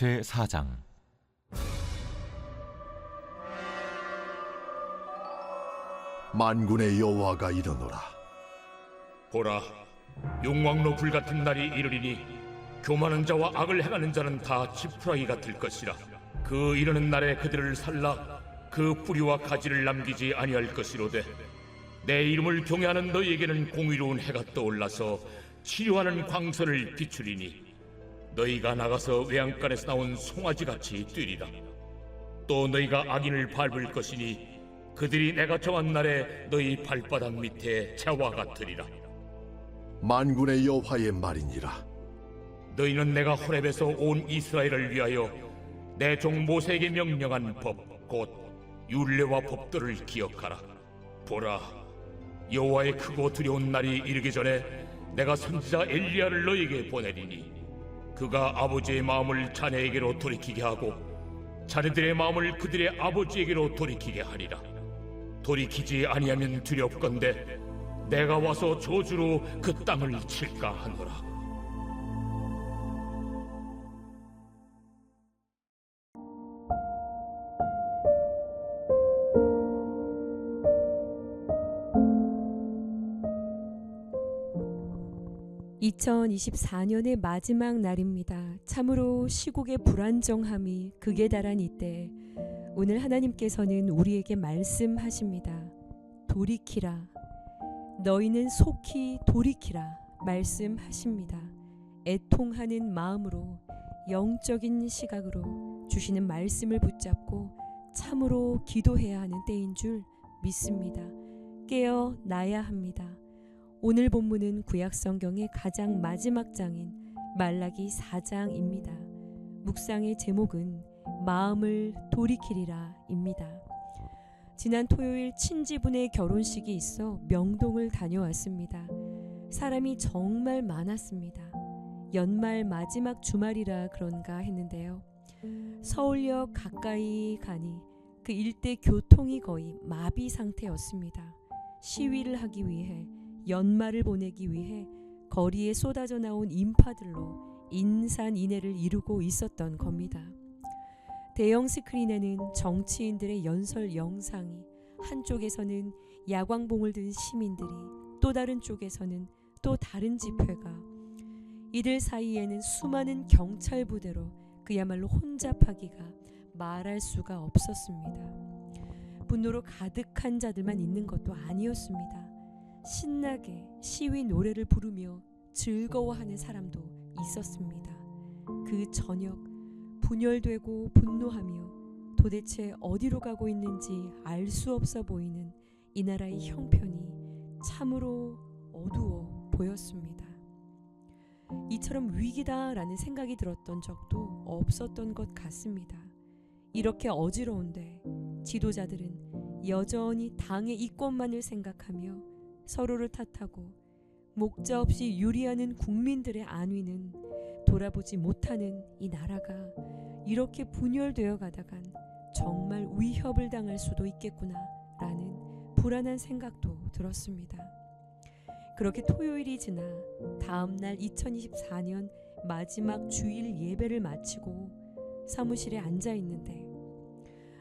제4장. 만군의 여호와가 이르노라. 보라, 용왕로 불같은 날이 이르리니 교만한 자와 악을 행하는 자는 다 지푸라기가 될 것이라. 그 이르는 날에 그들을 살라 그 뿌리와 가지를 남기지 아니할 것이로되, 내 이름을 경외하는 너희에게는 공의로운 해가 떠올라서 치료하는 광선을 비추리니 너희가 나가서 외양간에서 나온 송아지같이 뛰리라. 또 너희가 악인을 밟을 것이니 그들이 내가 정한 날에 너희 발바닥 밑에 재와 같으리라. 만군의 여호와의 말이니라. 너희는 내가 호렙에서 온 이스라엘을 위하여 내 종 모세에게 명령한 법, 곧 율례와 법도를 기억하라. 보라, 여호와의 크고 두려운 날이 이르기 전에 내가 선지자 엘리야를 너희에게 보내리니 그가 아버지의 마음을 자녀에게로 돌이키게 하고 자녀들의 마음을 그들의 아버지에게로 돌이키게 하리라. 돌이키지 아니하면 두렵건대 내가 와서 저주로 그 땅을 칠까 하노라. 2024년의 마지막 날입니다. 참으로 시국의 불안정함이 극에 달한 이때 오늘 하나님께서는 우리에게 말씀하십니다. 돌이키라. 너희는 속히 돌이키라 말씀하십니다. 애통하는 마음으로 영적인 시각으로 주시는 말씀을 붙잡고 참으로 기도해야 하는 때인 줄 믿습니다. 깨어나야 합니다. 오늘 본문은 구약성경의 가장 마지막 장인 말라기 4장입니다. 묵상의 제목은 마음을 돌이키리라 입니다. 지난 토요일 친지분의 결혼식이 있어 명동을 다녀왔습니다. 사람이 정말 많았습니다. 연말 마지막 주말이라 그런가 했는데요. 서울역 가까이 가니 그 일대 교통이 거의 마비 상태였습니다. 시위를 하기 위해 연말을 보내기 위해 거리에 쏟아져 나온 인파들로 인산인해를 이루고 있었던 겁니다. 대형 스크린에는 정치인들의 연설 영상이, 한쪽에서는 야광봉을 든 시민들이, 또 다른 쪽에서는 또 다른 집회가, 이들 사이에는 수많은 경찰 부대로 그야말로 혼잡하기가 말할 수가 없었습니다. 분노로 가득한 자들만 있는 것도 아니었습니다. 신나게 시위 노래를 부르며 즐거워하는 사람도 있었습니다. 그 저녁 분열되고 분노하며 도대체 어디로 가고 있는지 알 수 없어 보이는 이 나라의 형편이 참으로 어두워 보였습니다. 이처럼 위기다라는 생각이 들었던 적도 없었던 것 같습니다. 이렇게 어지러운데 지도자들은 여전히 당의 이권만을 생각하며 서로를 탓하고 목자 없이 유리하는 국민들의 안위는 돌아보지 못하는 이 나라가 이렇게 분열되어 가다간 정말 위협을 당할 수도 있겠구나 라는 불안한 생각도 들었습니다. 그렇게 토요일이 지나 다음날 2024년 마지막 주일 예배를 마치고 사무실에 앉아 있는데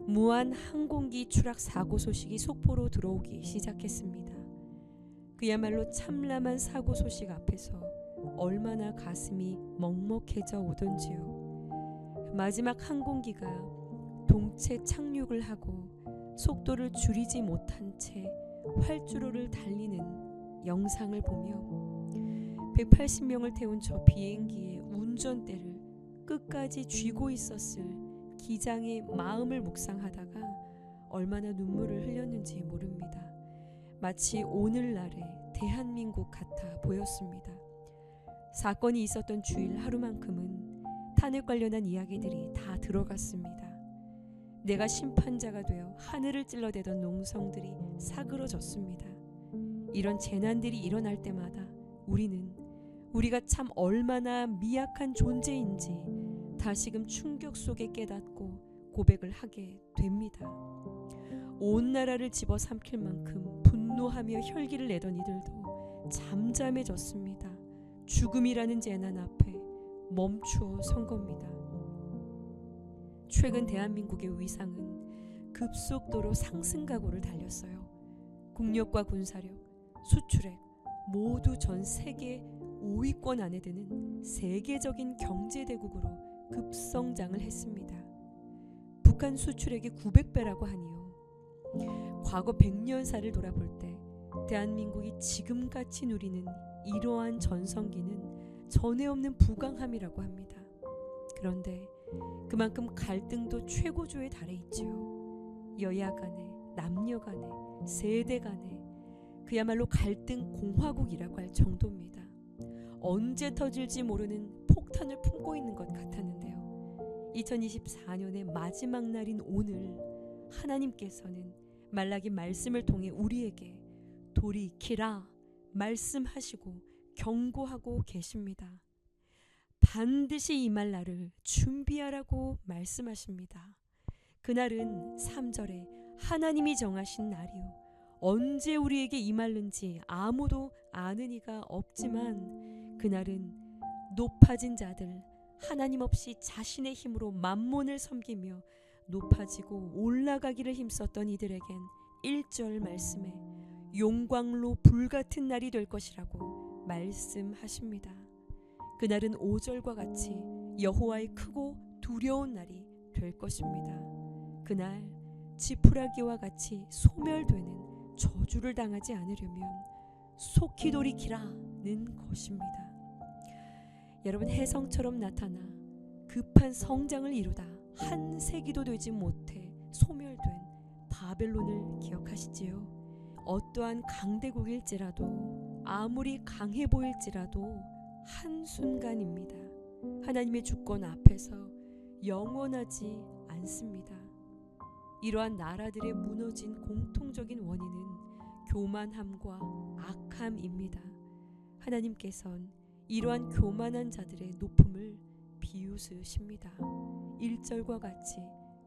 무한 항공기 추락 사고 소식이 속보로 들어오기 시작했습니다. 그야말로 참람한 사고 소식 앞에서 얼마나 가슴이 먹먹해져 오던지요. 마지막 항공기가 동체 착륙을 하고 속도를 줄이지 못한 채 활주로를 달리는 영상을 보며 180명을 태운 저 비행기의 운전대를 끝까지 쥐고 있었을 기장의 마음을 묵상하다가 얼마나 눈물을 흘렸는지 모릅니다. 마치 오늘날의 대한민국 같아 보였습니다. 사건이 있었던 주일 하루만큼은 탄핵 관련한 이야기들이 다 들어갔습니다. 내가 심판자가 되어 하늘을 찔러대던 농성들이 사그러졌습니다. 이런 재난들이 일어날 때마다 우리가 참 얼마나 미약한 존재인지 다시금 충격 속에 깨닫고 고백을 하게 됩니다. 온 나라를 집어삼킬 만큼 분노하며 혈기를 내던 이들도 잠잠해졌습니다. 죽음이라는 재난 앞에 멈추어 선 겁니다. 최근 대한민국의 위상은 급속도로 상승각오를 달렸어요. 국력과 군사력, 수출액 모두 전 세계 5위권 안에 드는 세계적인 경제대국으로 급성장을 했습니다. 북한 수출액이 900배라고 하니요. 과거 100년사를 돌아볼 때 대한민국이 지금같이 누리는 이러한 전성기는 전에 없는 부강함이라고 합니다. 그런데 그만큼 갈등도 최고조에 달해 있지요. 여야 간에, 남녀 간에, 세대 간에 그야말로 갈등 공화국이라고 할 정도입니다. 언제 터질지 모르는 폭탄을 품고 있는 것 같았는데요. 2024년의 마지막 날인 오늘 하나님께서는 말라기 말씀을 통해 우리에게 돌이키라 말씀하시고 경고하고 계십니다. 반드시 임할 날을 준비하라고 말씀하십니다. 그날은 3절에 하나님이 정하신 날이요 언제 우리에게 임할는지 아무도 아는 이가 없지만 그날은 높아진 자들 하나님 없이 자신의 힘으로 만몬을 섬기며 높아지고 올라가기를 힘썼던 이들에겐 1절 말씀에 용광로 불같은 날이 될 것이라고 말씀하십니다. 그날은 5절과 같이 여호와의 크고 두려운 날이 될 것입니다. 그날 지푸라기와 같이 소멸되는 저주를 당하지 않으려면 속히 돌이키라는 것입니다. 여러분, 혜성처럼 나타나 급한 성장을 이루다 한 세기도 되지 못해 소멸된 바벨론을 기억하시지요? 어떠한 강대국일지라도 아무리 강해 보일지라도 한순간입니다. 하나님의 주권 앞에서 영원하지 않습니다. 이러한 나라들의 무너진 공통적인 원인은 교만함과 악함입니다. 하나님께서는 이러한 교만한 자들의 높음을 비웃으십니다. 1절과 같이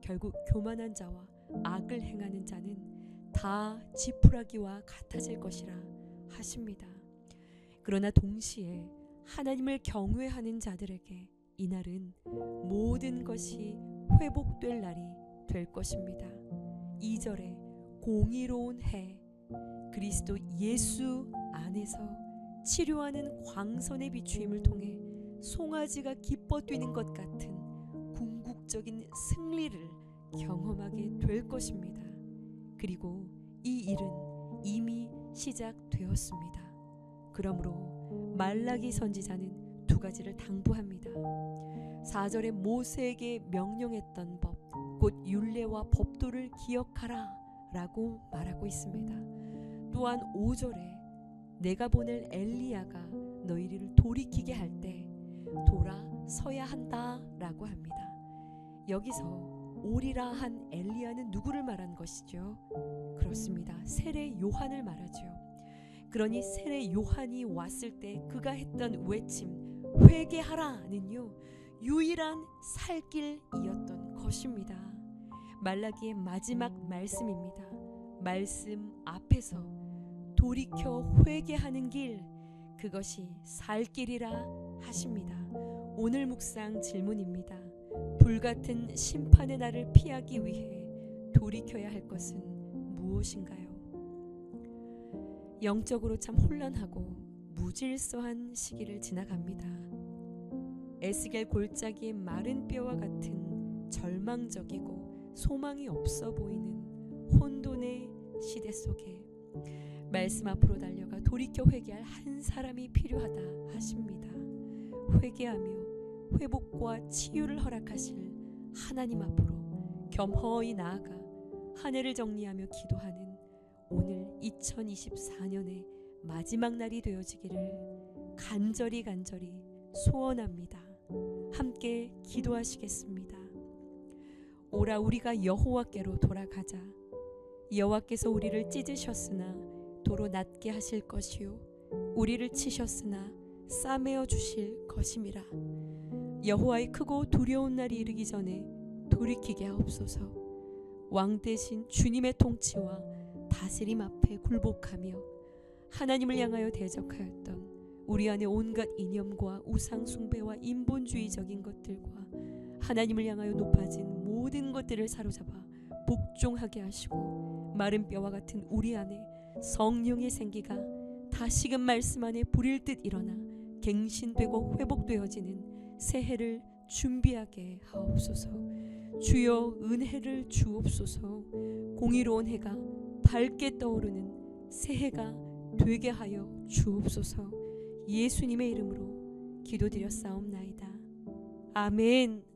결국 교만한 자와 악을 행하는 자는 다 지푸라기와 같아질 것이라 하십니다. 그러나 동시에 하나님을 경외하는 자들에게 이날은 모든 것이 회복될 날이 될 것입니다. 2절에 공의로운 해 그리스도 예수 안에서 치료하는 광선의 비추임을 통해 송아지가 기뻐 뛰는 것 같은 궁극적인 승리를 경험하게 될 것입니다. 그리고 이 일은 이미 시작되었습니다. 그러므로 말라기 선지자는 두 가지를 당부합니다. 4절에 모세에게 명령했던 법, 곧 율례와 법도를 기억하라 라고 말하고 있습니다. 또한 5절에 내가 보낼 엘리야가 너희를 돌이키게 할 때 돌아서야 한다 라고 합니다. 여기서 오리라 한 엘리야는 누구를 말한 것이죠? 그렇습니다. 세례 요한을 말하죠. 그러니 세례 요한이 왔을 때 그가 했던 외침 회개하라는요 유일한 살 길이었던 것입니다. 말라기의 마지막 말씀입니다. 말씀 앞에서 돌이켜 회개하는 길, 그것이 살 길이라 하십니다. 오늘 묵상 질문입니다. 불같은 심판의 날을 피하기 위해 돌이켜야 할 것은 무엇인가요? 영적으로 참 혼란하고 무질서한 시기를 지나갑니다. 에스겔 골짜기의 마른 뼈와 같은 절망적이고 소망이 없어 보이는 혼돈의 시대 속에 말씀 앞으로 달려가 돌이켜 회개할 한 사람이 필요하다 하십니다. 회개하며 회복과 치유를 허락하실 하나님 앞으로 겸허히 나아가 한 해를 정리하며 기도하는 오늘 2024년의 마지막 날이 되어지기를 간절히 소원합니다. 함께 기도하시겠습니다. 오라 우리가 여호와께로 돌아가자. 여호와께서 우리를 찢으셨으나 도로 낫게 하실 것이요 우리를 치셨으나 싸매어 주실 것임이라. 여호와의 크고 두려운 날이 이르기 전에 돌이키게 하옵소서. 왕 대신 주님의 통치와 다스림 앞에 굴복하며 하나님을 향하여 대적하였던 우리 안에 온갖 이념과 우상 숭배와 인본주의적인 것들과 하나님을 향하여 높아진 모든 것들을 사로잡아 복종하게 하시고 마른 뼈와 같은 우리 안에 성령의 생기가 다시금 말씀 안에 불일 듯 일어나 갱신되고 회복되어지는 새해를 준비하게 하옵소서. 주여 은혜를 주옵소서. 공의로운 해가 밝게 떠오르는 새해가 되게 하여 주옵소서. 예수님의 이름으로 기도드렸사옵나이다. 아멘.